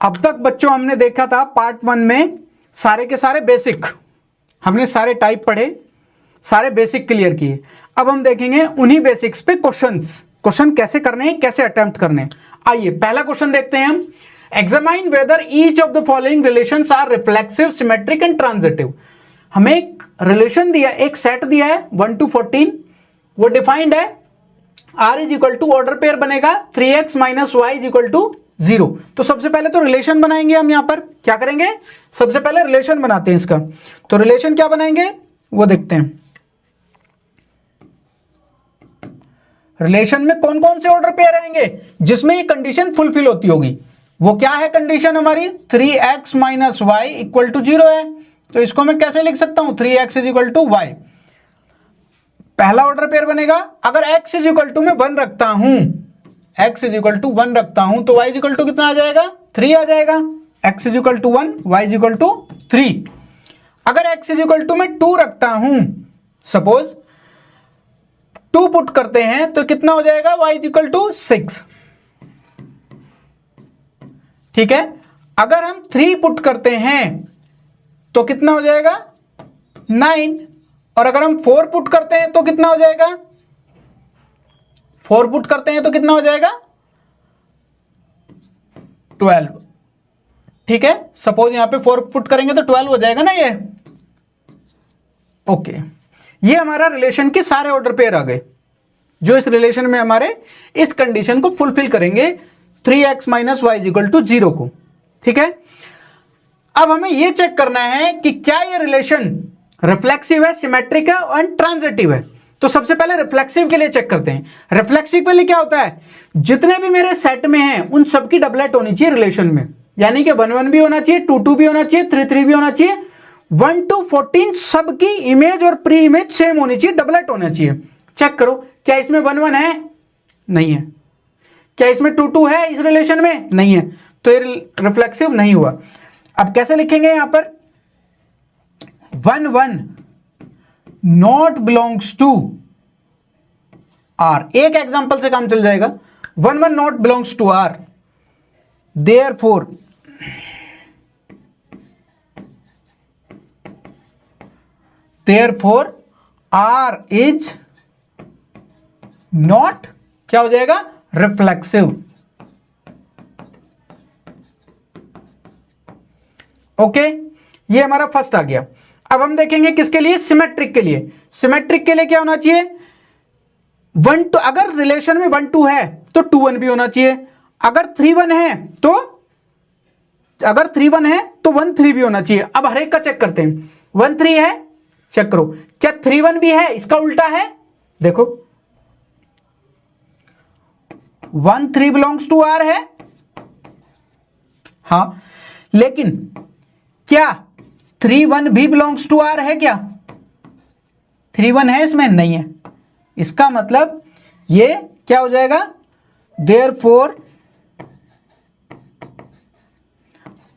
अब तक बच्चों हमने देखा था पार्ट 1 में सारे के सारे बेसिक, हमने सारे टाइप पढ़े, सारे बेसिक क्लियर किए। अब हम देखेंगे उन्हीं बेसिक्स पे क्वेश्चन कैसे करने हैं, कैसे अटेम्प्ट करने हैं। आइए पहला क्वेश्चन देखते हैं हम। Examine whether each of the following relations are reflexive, symmetric and transitive. हमें एक रिलेशन दिया, एक सेट दिया है 1 to 14, वो डिफाइंड है। r is equal to order pair बनेगा 3x minus y is equal to 0। तो सबसे पहले तो रिलेशन बनाएंगे हम। यहां पर क्या करेंगे, सबसे पहले रिलेशन बनाते हैं इसका। तो रिलेशन क्या बनाएंगे वो देखते हैं। रिलेशन में कौन कौन से ऑर्डर पेयर आएंगे जिसमें ये कंडीशन फुलफिल होती होगी। वो क्या है कंडीशन हमारी, 3x minus Y equal to 0 है। तो इसको मैं कैसे लिख सकता हूं, 3x is equal to y. पहला ऑर्डर पेयर बनेगा। अगर x इज इक्वल टू में 1 रखता हूं, x इज इक्वल टू 1 रखता हूं तो y इज इक्वल टू कितना आ जाएगा, 3 आ जाएगा। x is equal to 1, y is equal to 3। अगर x इज इक्वल टू में 2 रखता हूं, सपोज 2 पुट करते हैं तो कितना हो जाएगा, y इज इक्वल टू 6। ठीक है। अगर हम 3 पुट करते हैं तो कितना हो जाएगा, 9। और अगर हम 4 पुट करते हैं तो कितना हो जाएगा, 4 पुट करते हैं तो कितना हो जाएगा, 12। ठीक है, सपोज यहां पे 4 पुट करेंगे तो 12 हो जाएगा ना ये। ओके, ये हमारा रिलेशन के सारे ऑर्डर पेयर आ गए जो इस रिलेशन में हमारे इस कंडीशन को फुलफिल करेंगे, 3x minus Y equal to 0 को। ठीक है। अब हमें यह चेक करना है कि क्या ये रिलेशन रिफ्लेक्सिव है, सिमेट्रिक है और ट्रांजिटिव है। तो सबसे पहले रिफ्लेक्सिव के लिए चेक करते हैं। रिफ्लेक्सिव के लिए क्या होता है, जितने भी मेरे सेट में हैं उन सबकी डबलेट होनी चाहिए रिलेशन में। यानी कि 1 1 भी होना चाहिए, 2 2 भी होना चाहिए, 3 3 भी होना चाहिए, 1 to 14 सबकी इमेज और प्री इमेज सेम होनी चाहिए, डबलेट होना चाहिए। चेक करो क्या इसमें 1 1 है, नहीं है। क्या इसमें 2 2 है इस रिलेशन में, नहीं है। तो ये रिफ्लेक्सिव नहीं हुआ। अब कैसे लिखेंगे यहां पर, 1 1 नॉट बिलोंग्स टू आर। एक एग्जांपल से काम चल जाएगा। 1 1 not belongs to R, therefore R is not, क्या हो जाएगा, रिफ्लेक्सिव। ओके, ये हमारा फर्स्ट आ गया। अब हम देखेंगे किसके लिए, सिमेट्रिक के लिए। सिमेट्रिक के लिए क्या होना चाहिए, 1 2, अगर रिलेशन में 1 2 है तो 2 1 भी होना चाहिए। अगर 3 1 है तो, अगर 3 1 है तो 1 3 भी होना चाहिए। अब हर एक का चेक करते हैं। 1 3 है, चेक करो क्या 3 1 भी है, इसका उल्टा है। देखो 1 3 बिलोंग्स टू आर है, हां, लेकिन क्या 3 1 भी बिलोंग्स टू आर है, क्या 3 1 है इसमें, नहीं है। इसका मतलब ये क्या हो जाएगा, देयरफॉर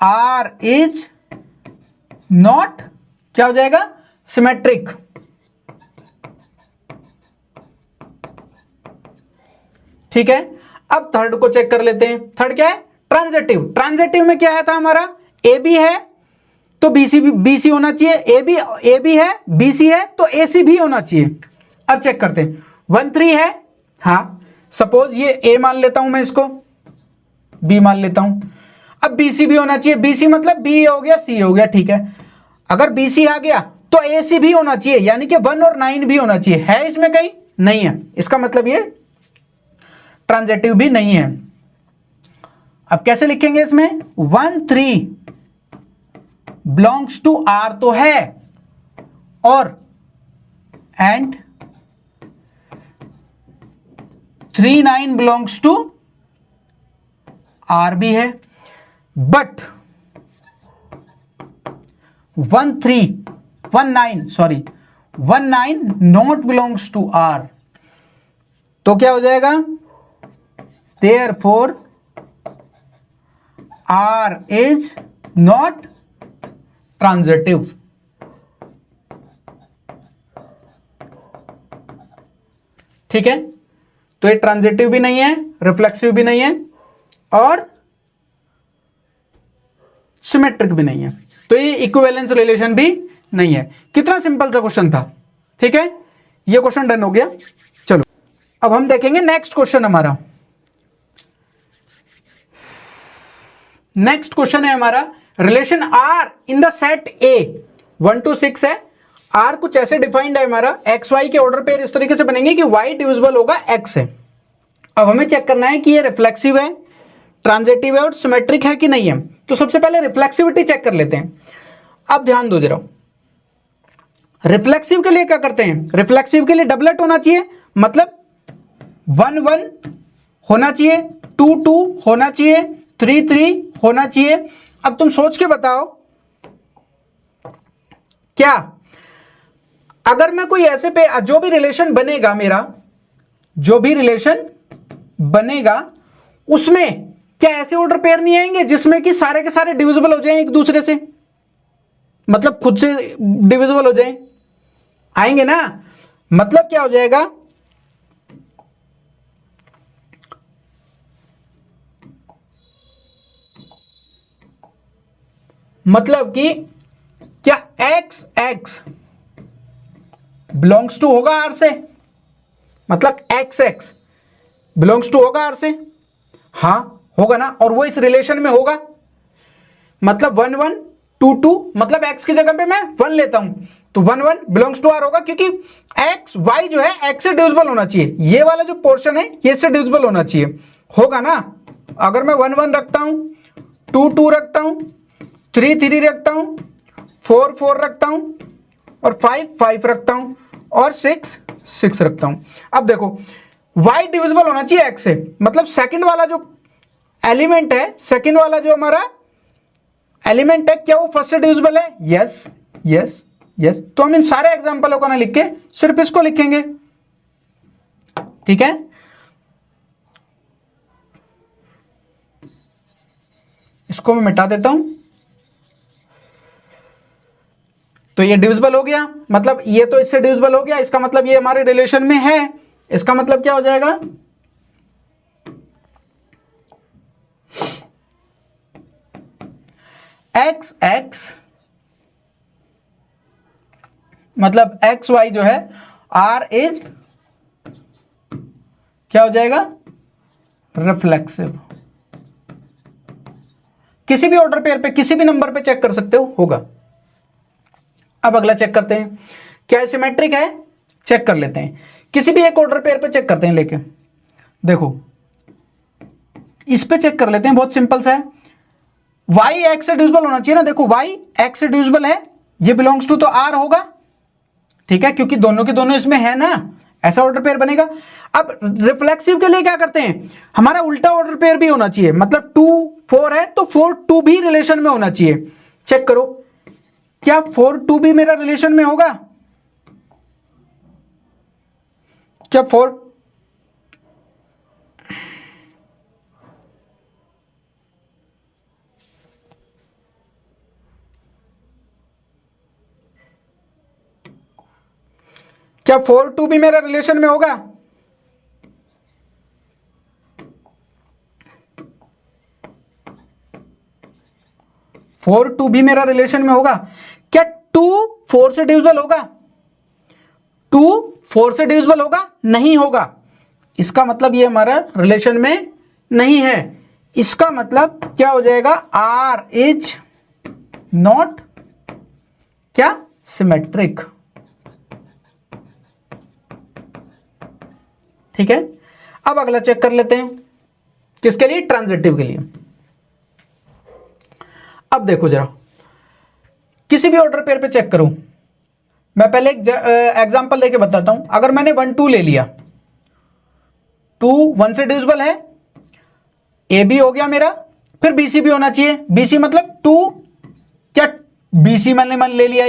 आर इज नॉट, क्या हो जाएगा, सिमेट्रिक। ठीक है। अब थर्ड को चेक कर लेते हैं। थर्ड क्या है, ट्रांजिटिव। ट्रांजिटिव में क्या है था हमारा, ए बी है तो बीसी होना चाहिए, ए बी है, बीसी है तो एसी भी होना चाहिए। अब चेक करते हैं। 1 3 है, हाँ, सपोज ये ए मान लेता हूं मैं, इसको बी मान लेता हूं। अब बीसी भी होना चाहिए, बीसी मतलब बी हो गया, सी हो गया। ठीक है, अगर बीसी आ गया तो एसी भी होना चाहिए, यानी कि 1 और 9 भी होना चाहिए। है इसमें कहीं, नहीं है। इसका मतलब ये ट्रांजिटिव भी नहीं है। अब कैसे लिखेंगे इसमें, 1 3 बिलोंग्स टू आर तो है, और एंड 3 9 बिलोंग्स टू आर भी है, but 1 9 not belongs to R. तो क्या हो जाएगा, therefore R is not transitive. ठीक है, तो ये ट्रांजिटिव भी नहीं है, रिफ्लेक्सिव भी नहीं है, और सिमेट्रिक भी नहीं है, तो ये इक्विवेलेंस रिलेशन भी नहीं है। कितना सिंपल सा क्वेश्चन था, ठीक है, ये क्वेश्चन डन हो गया। चलो अब हम देखेंगे नेक्स्ट क्वेश्चन हमारा। नेक्स्ट क्वेश्चन है हमारा relation R in the set A 1 to 6 है। आर कुछ ऐसे डिफाइंड है हमारा, एक्स वाई के ऑर्डर पेयर इस तरीके से बनेंगे कि वाई डिविजिबल होगा एक्स से। अब हमें चेक करना है कि ये रिफ्लेक्सिव है, ट्रांजिटिव है और सिमेट्रिक है कि नहीं है। तो सबसे पहले रिफ्लेक्सिविटी चेक कर लेते हैं। अब ध्यान दो जरा, रिफ्लेक्सिव के लिए क्या करते हैं, रिफ्लेक्सिव के लिए डबलेट होना चाहिए, मतलब 1 1 होना चाहिए, 2 2 होना चाहिए, 3 3 होना चाहिए। अब तुम सोच के बताओ, क्या अगर मैं कोई ऐसे पे जो भी रिलेशन बनेगा मेरा, जो भी रिलेशन बनेगा उसमें क्या ऐसे ऑर्डर पेयर नहीं आएंगे जिसमें कि सारे के सारे डिविजिबल हो जाएं एक दूसरे से, मतलब खुद से डिविजिबल हो जाएं, आएंगे ना। मतलब क्या हो जाएगा, मतलब कि क्या एक्स एक्स बिलोंग्स टू होगा आर से, मतलब एक्स एक्स बिलोंग्स टू होगा आर से, हां होगा ना, और वो इस रिलेशन में होगा, मतलब 1 1 2 2, मतलब एक्स की जगह पे मैं 1 लेता हूं तो 1 1 बिलोंग्स टू आर होगा, क्योंकि एक्स वाई जो है एक्स से डिविजिबल होना चाहिए, ये वाला जो पोर्शन है ये से डिविजिबल होना चाहिए, होगा ना। अगर मैं 1 1 रखता हूं, 2 2 रखता हूं, 3 3 रखता हूं, 4 4 रखता हूं और 5 5 रखता हूं और 6 6 रखता हूं। अब देखो y डिविजिबल होना चाहिए x से, मतलब सेकंड वाला जो एलिमेंट है, सेकंड वाला जो हमारा एलिमेंट है, क्या वो फर्स्ट से डिविजिबल है? Yes yes yes. तो हम इन सारे एग्जांपलों को ना लिख के सिर्फ इसको लिखेंगे, ठीक है। इसको मैं मिटा देता हूं, तो ये डिविजिबल हो गया, मतलब ये तो इससे डिविजिबल हो गया, इसका मतलब ये हमारे रिलेशन में है। इसका मतलब क्या हो जाएगा, एक्स एक्स मतलब एक्स वाई जो है आर इज क्या हो जाएगा, रिफ्लेक्सिव। किसी भी ऑर्डर पेयर पे किसी भी नंबर पे चेक कर सकते हो, होगा। अब अगला चेक करते हैं, क्या सिमेट्रिक है, चेक कर लेते हैं। किसी भी एक ऑर्डर पेयर पे चेक करते हैं लेके, देखो इस पे चेक कर लेते हैं, बहुत सिंपल सा है। y x से डिविजिबल होना चाहिए ना, देखो y x से डिविजिबल है, ये बिलोंग्स टू तो r होगा, ठीक है, क्योंकि दोनों के दोनों इसमें है ना, ऐसा ऑर्डर पेयर बनेगा। अब रिफ्लेक्सिव के लिए क्या करते हैं, हमारा उल्टा ऑर्डर पेयर भी होना चाहिए, मतलब 2 4 है तो 4 2 भी रिलेशन में होना चाहिए। चेक करो, क्या 4 2 भी मेरा रिलेशन में होगा, क्या 4 क्या 4 2 भी मेरा रिलेशन में होगा, फोर टू भी मेरा रिलेशन में होगा। क्या 2 4 से डिविजिबल होगा, 2 4 से डिविजिबल होगा, नहीं होगा। इसका मतलब ये हमारा रिलेशन में नहीं है। इसका मतलब क्या हो जाएगा, आर इज नॉट क्या, सिमेट्रिक, ठीक है। अब अगला चेक कर लेते हैं, किसके लिए, ट्रांजिटिव के लिए। अब देखो जरा, किसी भी ऑर्डर पेयर पे चेक करूं, मैं पहले एक एग्जांपल लेके बताता हूं। अगर मैंने 1 2 ले लिया, 2 1 से डिविजिबल है, ए बी हो गया मेरा, फिर बी सी भी होना चाहिए। बी सी मतलब 2, क्या बी सी मैंने ले लिया,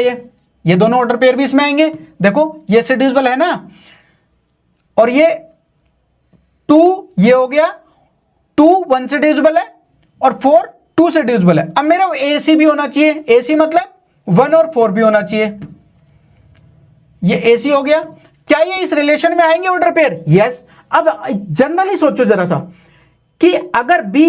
ये दोनों ऑर्डर पेयर भी इसमें आएंगे। देखो ये से डिविजिबल है ना, और ये 2 ये हो गया, 2 1 से डिविजिबल है और 4 2 से डिविजिबल है। अब मेरा ए सी भी होना चाहिए, ए सी मतलब 1 और 4 भी होना चाहिए। ये ए सी हो गया, क्या ये इस रिलेशन में आएंगे ऑर्डर पेयर? यस। अब जनरली सोचो जरा सा कि अगर बी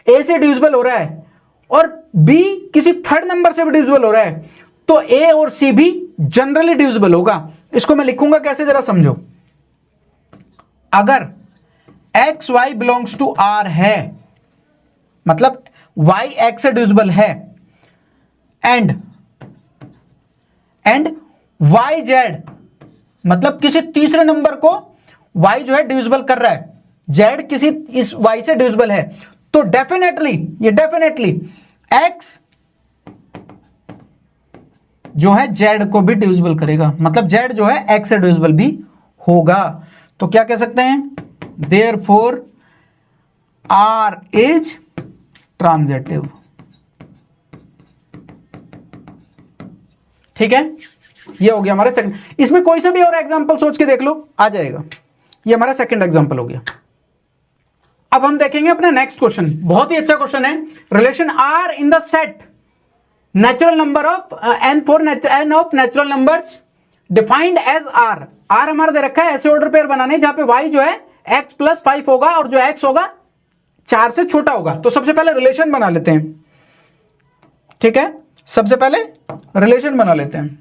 ए से डिविजिबल हो रहा है और बी किसी थर्ड नंबर से भी डिविजिबल हो रहा है, तो ए और सी भी जनरली डिविजिबल होगा। इसको मैं लिखूंगा कैसे, जरा समझो। अगर x y belongs to R है, मतलब y x से डिविजिबल है, एंड y z, मतलब किसी तीसरे नंबर को y जो है डिविजिबल कर रहा है, z किसी इस y से डिविजिबल है, तो डेफिनेटली x जो है z को भी डिविजिबल करेगा, मतलब z जो है x से डिविजिबल भी होगा। तो क्या कह सकते हैं, देयरफॉर r इज ट्रांजिटिव। ठीक है, ये हो गया हमारा सेकंड। इसमें कोई सा भी और एग्जांपल सोच के देख लो, आ जाएगा। ये हमारा सेकंड एग्जांपल हो गया। अब हम देखेंगे अपना नेक्स्ट क्वेश्चन, बहुत ही अच्छा क्वेश्चन है। Relation R in the set natural number of N for N of natural numbers defined as R. R हमारा दे रखा है ऐसे ऑर्डर पेयर बनाने जहां पे y जो है x प्लस 5 होगा और जो x होगा 4 से छोटा होगा। तो सबसे पहले रिलेशन बना लेते हैं। ठीक है, सबसे पहले रिलेशन बना लेते हैं।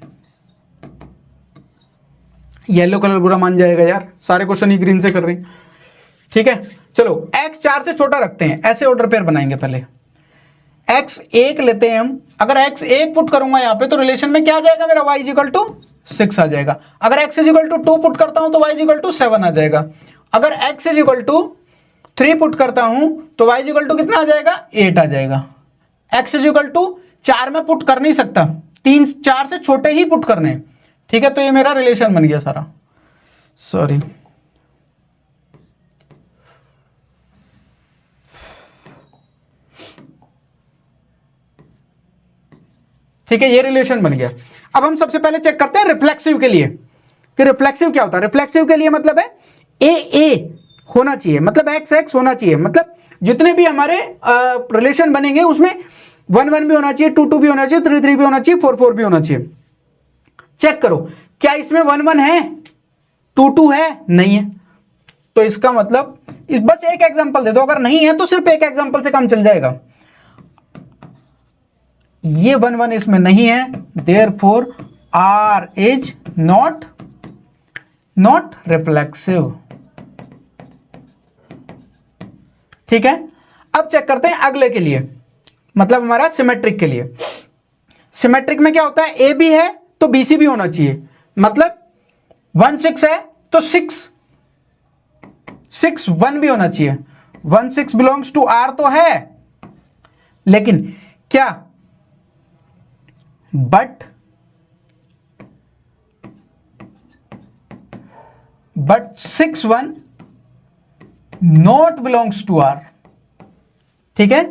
येलो कलर बुरा मान जाएगा यार, सारे क्वेश्चन ही ग्रीन से कर रहे हैं। ठीक है, चलो x 4 से छोटा रखते हैं, ऐसे ऑर्डर पेयर बनाएंगे। पहले x 1 लेते हैं हम। अगर x 1 पुट करूंगा यहां पे तो रिलेशन में क्या आ जाएगा मेरा, y इक्वल टू 6 आ जाएगा। अगर x इक्वल टू 2 पुट करता हूं तो y इक्वल टू 7 आ जाएगा। अगर x इक्वल टू 3 पुट करता हूं तो y इक्वल टू कितना आ जाएगा, 8 आ जाएगा। x इक्वल टू 4 में पुट कर नहीं सकता, 3 4 से छोटे ही पुट करने। ठीक है, तो ये मेरा रिलेशन बन गया सारा। सॉरी, ठीक है, ये रिलेशन बन गया। अब हम सबसे पहले चेक करते हैं रिफ्लेक्सिव के लिए कि रिफ्लेक्सिव क्या होता है। रिफ्लेक्सिव के लिए मतलब है ए होना चाहिए, मतलब एक्स एक्स होना चाहिए, मतलब जितने भी हमारे रिलेशन बनेंगे उसमें 1 1 भी होना चाहिए, 2 2 भी होना चाहिए, 3 3 भी होना चाहिए, 4 4 भी होना चाहिए। चेक करो क्या इसमें 1 1 है, 2 2 है, नहीं है। तो इसका मतलब बस एक एग्जांपल दे दो, अगर नहीं है तो सिर्फ एक एग्जांपल से काम चल जाएगा। ये 1 1 इसमें नहीं है, therefore R is not reflexive. ठीक है, अब चेक करते हैं अगले के लिए, मतलब हमारा सिमेट्रिक के लिए। सिमेट्रिक में क्या होता है, ए बी है तो बी सी भी होना चाहिए, मतलब 1 6 है तो 6 6 1 भी होना चाहिए। 1 6 बिलोंग्स टू आर तो है, लेकिन क्या but 6 1 not belongs to R. ठीक है,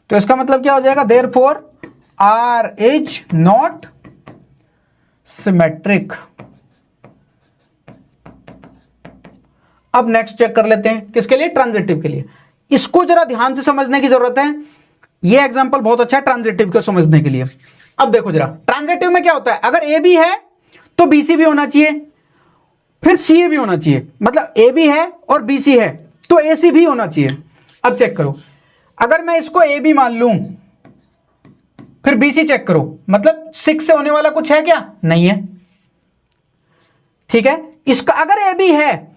तो इसका मतलब क्या हो जाएगा, therefore R is not symmetric. अब नेक्स्ट चेक कर लेते हैं किसके लिए, ट्रांजिटिव के लिए। इसको जरा ध्यान से समझने की जरूरत है, यह एग्जांपल बहुत अच्छा है ट्रांजिटिव को समझने के लिए। अब देखो जरा, ट्रांजिटिव में क्या होता है, अगर ए बी है तो बी सी भी होना चाहिए, फिर सी ए भी होना चाहिए, मतलब ए बी है और बी सी है तो ए सी भी होना चाहिए। अब चेक करो, अगर मैं इसको ए बी मान लूं फिर बी सी चेक करो, मतलब 6 से होने वाला कुछ है क्या, नहीं है। ठीक है, इसका अगर ए बी है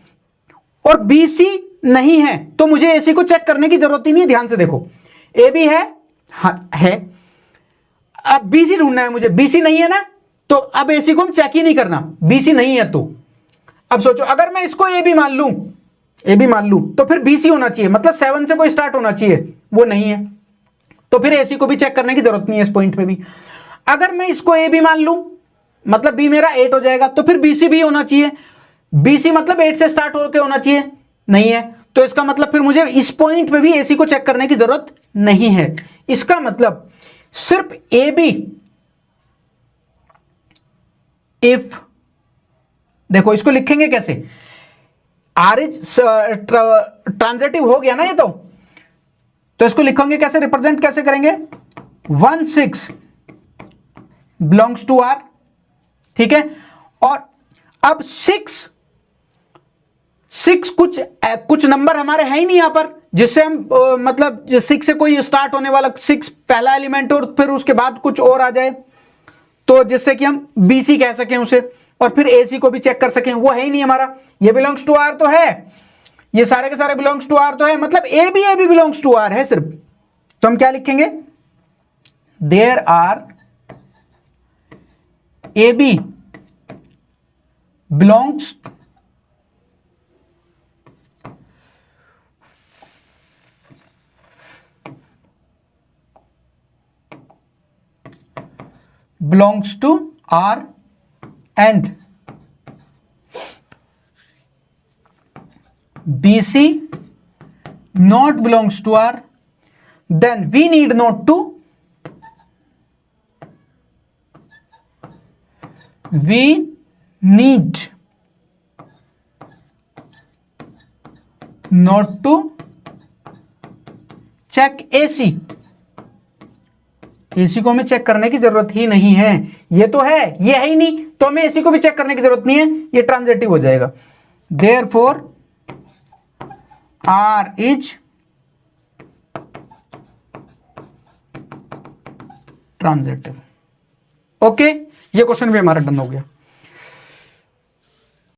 और बी सी नहीं है तो मुझे ए सी को चेक करने की जरूरत ही नहीं है। ध्यान से देखो, ए बी है, हाँ है, अब बी सी ढूंढना है मुझे, बी सी नहीं है ना, तो अब ए सी को हम चेक ही नहीं करना, बी सी नहीं है तो। अब सोचो अगर मैं इसको ए बी मान लूं तो फिर बी सी होना चाहिए, मतलब 7 से कोई स्टार्ट होना चाहिए, वो नहीं है, तो फिर ए सी को भी चेक करने की जरूरत नहीं है इस पॉइंट पे भी। अगर मैं इसको ए बी मान लूं, मतलब बी मेरा 8 हो जाएगा, तो फिर बी सी भी होना चाहिए, बी सी मतलब 8 से स्टार्ट होकर होना चाहिए, नहीं है, तो इसका मतलब फिर मुझे इस पॉइंट पे भी ए सी को चेक करने की जरूरत नहीं है। इसका मतलब सिर्फ ए बी इफ, देखो इसको लिखेंगे कैसे, आर इज ट्रांजिटिव हो गया ना ये, तो इसको लिखेंगे कैसे, रिप्रेजेंट कैसे करेंगे, 1 6 बिलोंग्स टू आर। ठीक है, और अब 6 कुछ नंबर हमारे है ही नहीं यहां पर, जिससे हम मतलब 6 से कोई स्टार्ट होने वाला 6 पहला एलिमेंट और फिर उसके बाद कुछ और आ जाए, तो जिससे कि हम BC कह सकें उसे, और फिर AC को भी चेक कर सकें, वो है ही नहीं हमारा। ये बिलोंग्स टू R तो है, ये सारे के सारे बिलोंग्स टू R तो है, मतलब A भी बिलोंग्स टू R है सिर्फ। तो हम क्या लिखेंगे, देयर आर AB बिलोंग्स to R and BC not belongs to R, then we need not to check AC। AC को हमें चेक करने की जरूरत ही नहीं है, ये तो है, ये है ही नहीं, तो हमें AC को भी चेक करने की जरूरत नहीं है, ये ट्रांजिटिव हो जाएगा। Therefore R is transitive. Okay, ये क्वेश्चन भी हमारा डन हो गया।